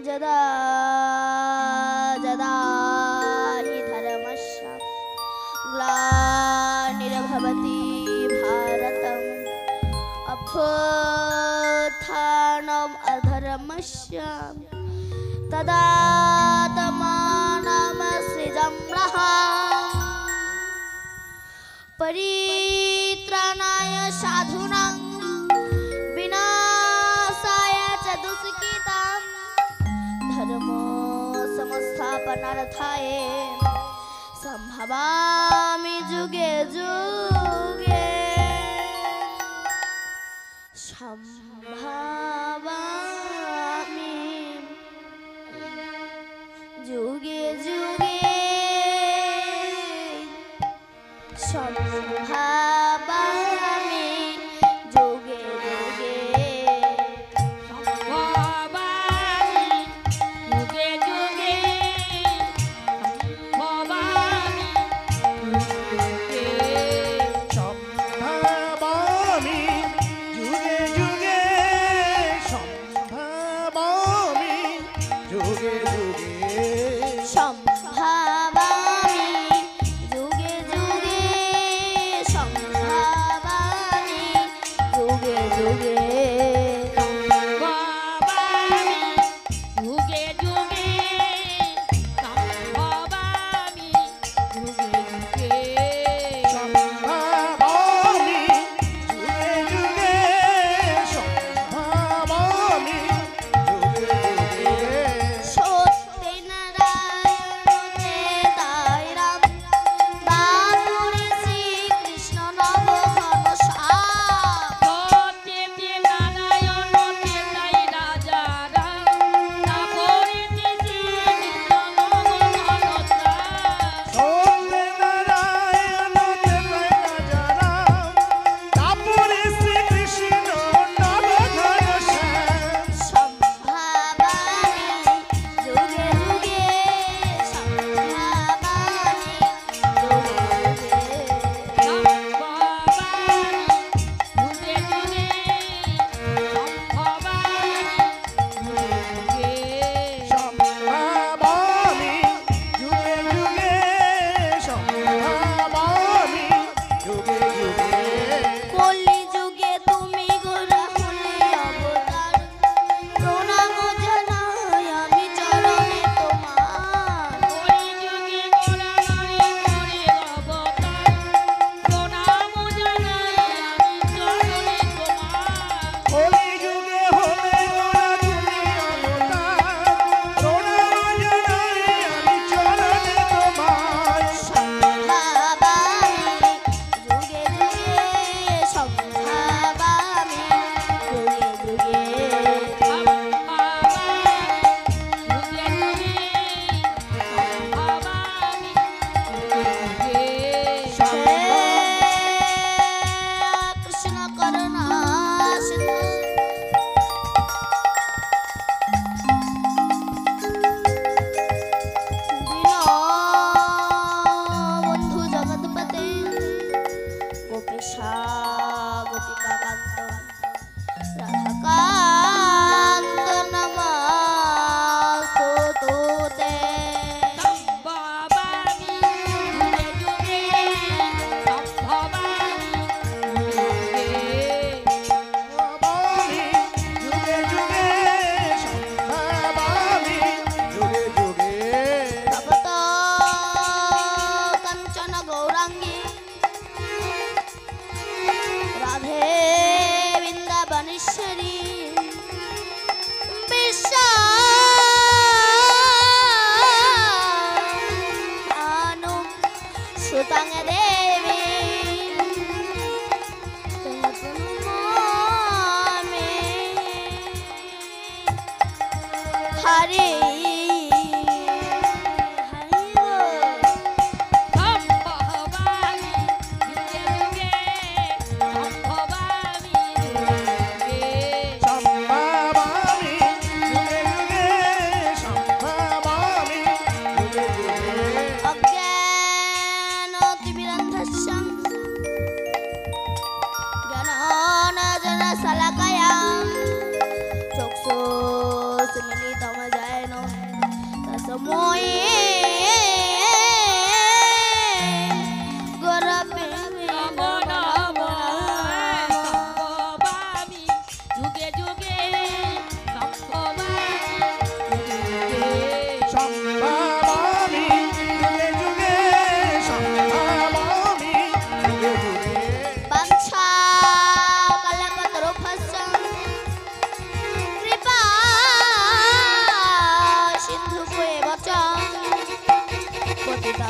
जदा जदा हि धर्मस्य ग्लानिर्भवति भारतम् अभ्युत्थानम् अधर्मस्य तदात्मानमसृजम्यहम् परित्राणाय साधूनां विनाशाय च दुष्कृताम् धर्म संस्थापनार्थाय संभवामि जुगे जुगे संभवामि जुगे जुगे संभवामि जुगे जुगे again.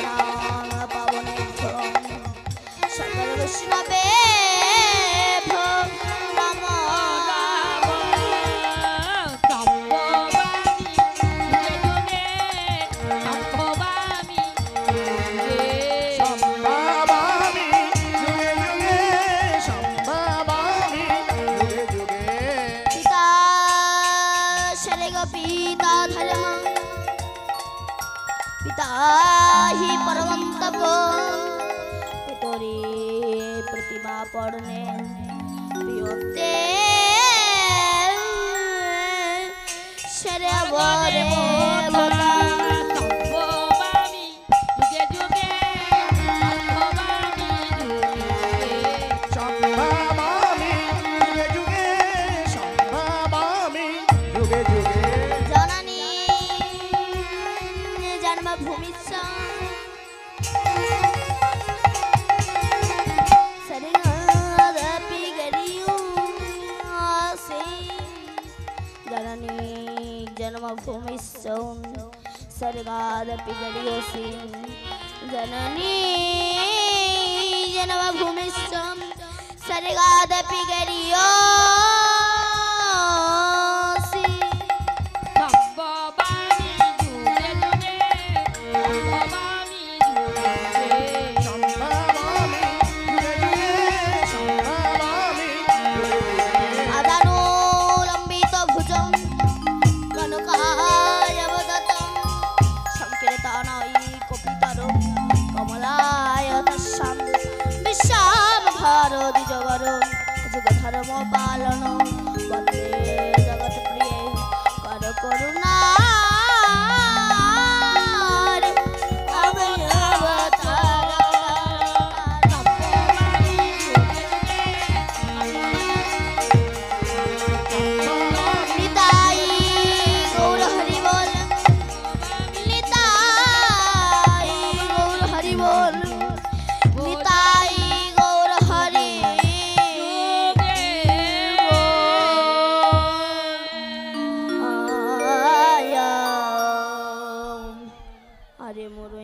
শরণাং পাবনেভ্যো সকল বৈষ্ণবে নমো পিতা শরেগ পিতা ধর্ম পিতা হি পরমং তপ পিতরি প্রতিমা পড়নে প্রিয়তে শরবরে ভগবান জননী জন্মভূমিশ্চ শরণাদপি গরিয়সি জননী জন্মভূমিশ্চ শরণাদপি গরিয়সি জননী জন্মভূমিশ্চ শরণাদপি গরিয়সি আদানুলম্বিত ভুজং কনকায়বদতং সংকীর্তনায় কপিতরং কমলায়তস্যাম বিশ্বাম ভারতী জগরং যুগধর্ম পালন বন্দে জগৎ প্রিয়ে কর করুণা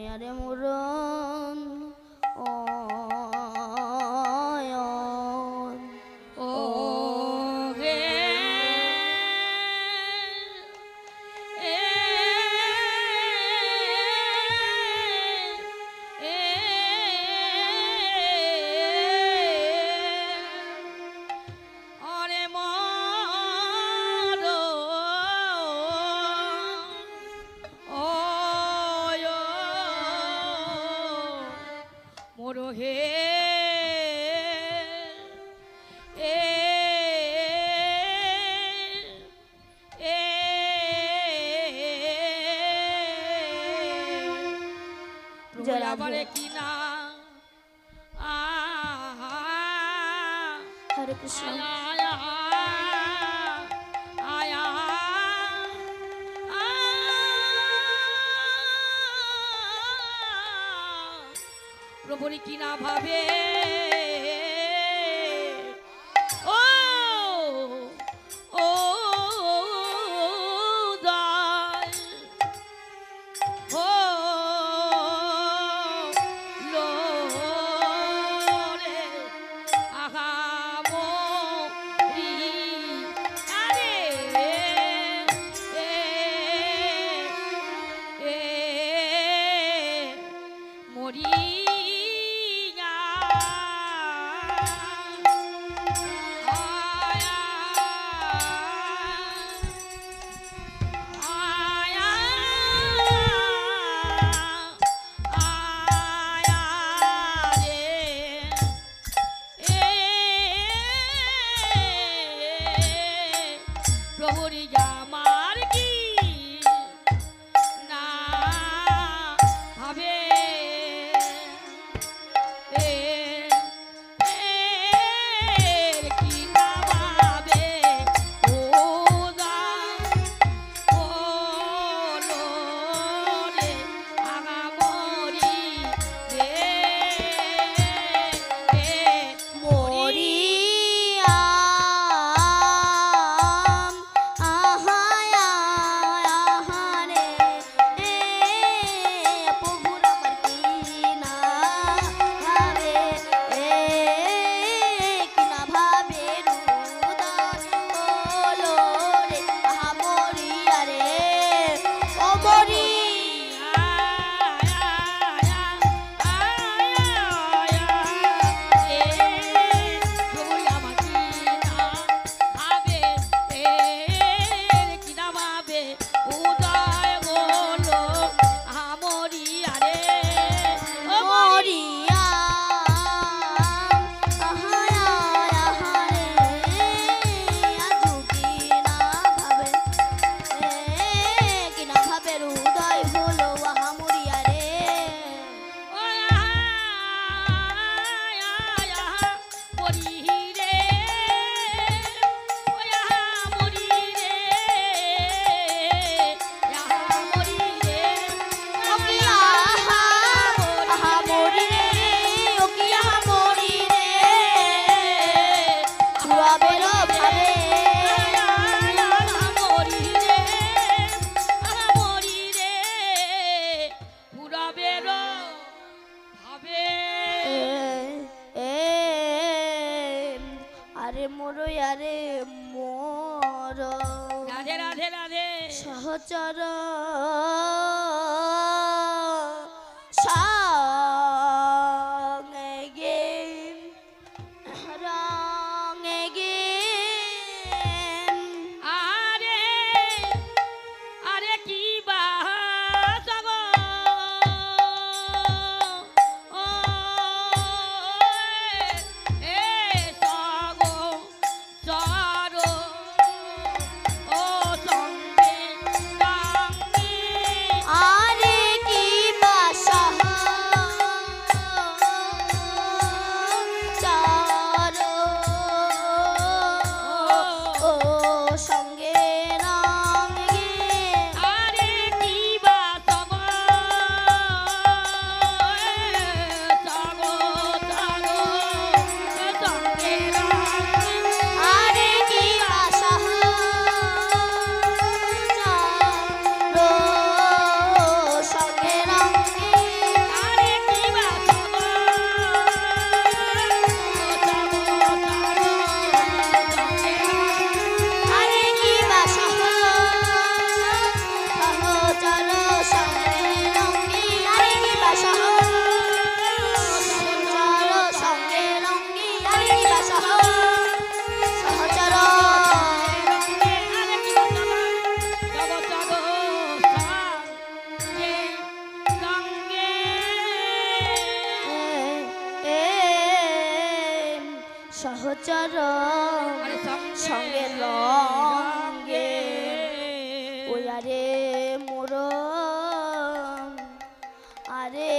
আরে মরণ ও গে আরে মোর হে জরাবরে কিনা হরে কৃষ্ণ প্রভুরি কিনা ভাবে ও ও দাই ও লো রে আহা মো রি আরে মরি প্রভুরি আমার কি না ভাবে মোরয়ারে মোর রাধে রাধে রাধে সহচর সঙ্গে গে রঙে গে আরে আরে কি বাস গো ও এ সগো সরো ও সঙ্গে সঙ্গে আরে কি বাসা চারো ও সঙ্গে রঙে আরে কি বাস গো সগো সরো ও সঙ্গে আরে কি বাসা চারো সঙ্গে রঙে আরে কি বাস গো সগো সরো সঙ্গে আরে কি বাসা সহচর সঙ্গে রঙে আরে কি বাসা সহচর সঙ্গে রঙে আরে কি বাসা সহচর সহচর সঙ্গে রঙে ওই আরে মোর আরে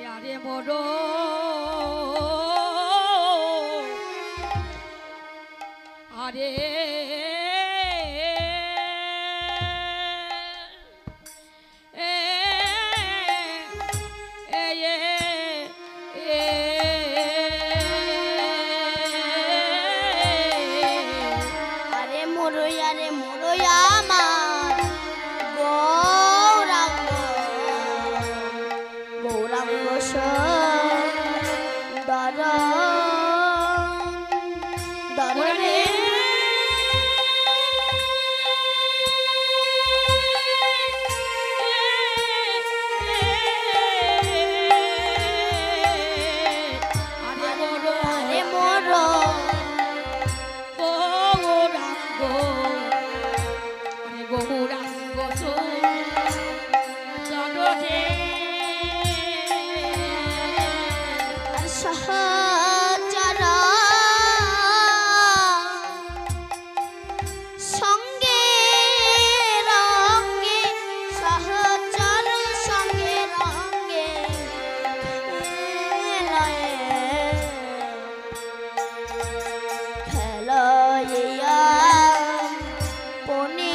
আরে মোর আরে আরে মোরই আমার গৌরাঙ্গ গৌরাঙ্গ সুন্দর দরবে আরে মোর আর সহচর সঙ্গে রঙে সহচর সঙ্গে রঙে খেলইয়া পনি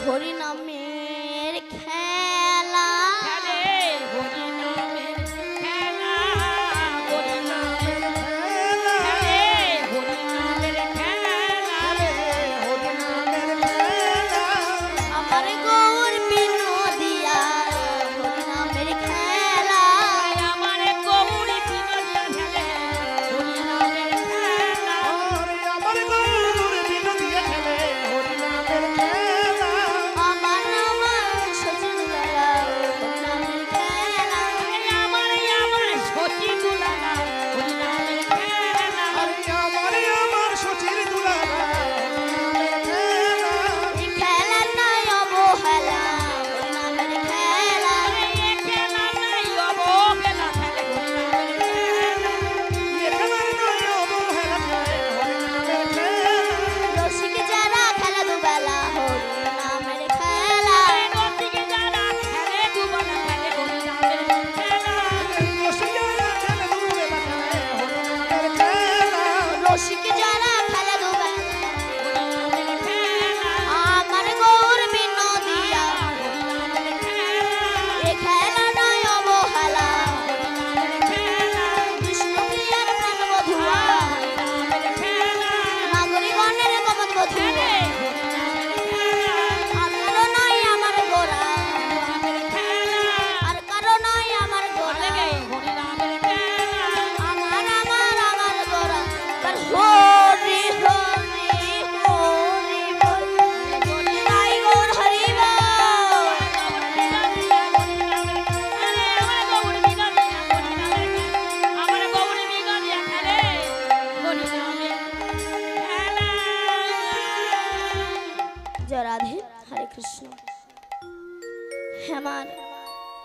হরিনামের খেলা আমার গৌর বিনোদিয়া হরিনামের খেলা আমার আমার সজন আমার